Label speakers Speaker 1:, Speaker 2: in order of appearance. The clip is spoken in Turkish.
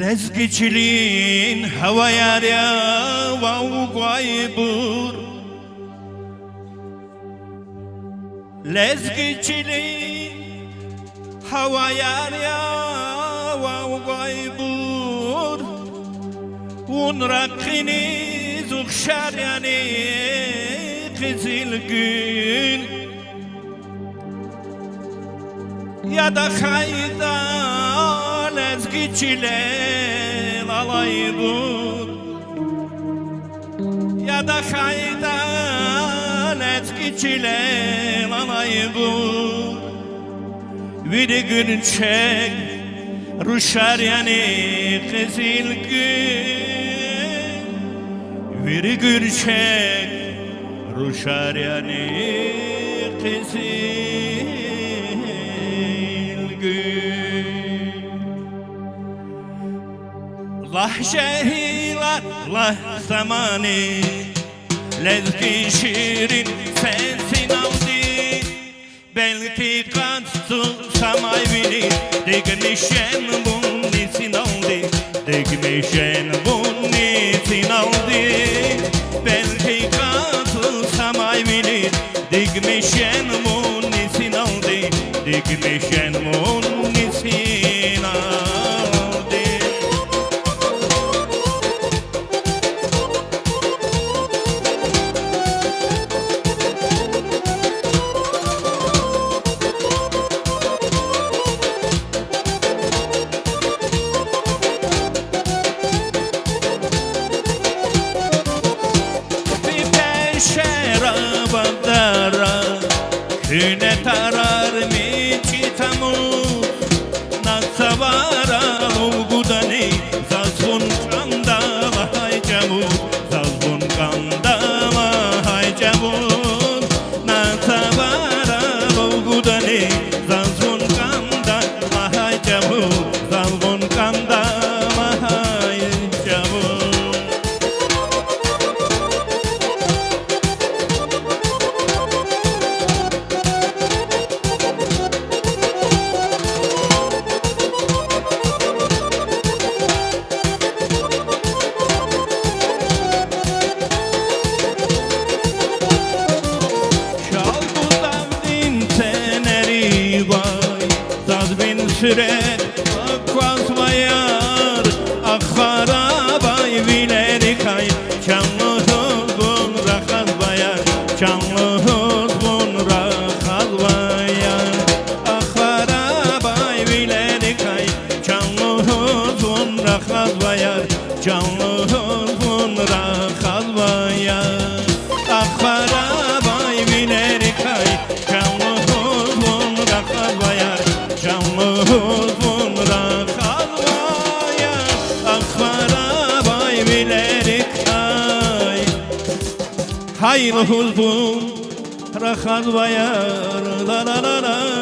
Speaker 1: Lezgiçiliğin hava yarya vav-gaybur. Lezgiçiliğin hava yarya vav-gaybur. Un rakkiniz ukşar yani kızıl gül. Ya da kayda lezgiçile alaybur. Ya da kayda lezgiçile alaybur. Bir gün çek ruşar yani kızıl gül. Bir gün çek ruşar yani kızıl gül. Lah şehilat, lah zamanı, lezgi şirin sensin aldı. Belki kaçsam ay bilir, degmişen bunun için aldı. Degmişen bunun için aldı. Belki kaçsam ay bilir, degmişen bunun için aldı. Degmişen bunun için aldı. Şerabadara küne tarar mi çitamu nasavara ugudani zazbun kanda hay camur zazbun kanda hay camur nasavara ugudani zazbun kanda hay camur zazbun kanda hay camur. Süret akvaz bayar akvara bay bileri kay canlı huzbun rakaz bayar canlı huzbun rakaz bayar akvara bay bileri kay canlı huzbun rakaz bayar canlı huzbun rakaz bayar akvara bay bileri kay canlı huzbun rakaz bayar canlı huzbun rakaz bayar akvara bay bileri kay haylı huzbun rakaz bayar la la la la.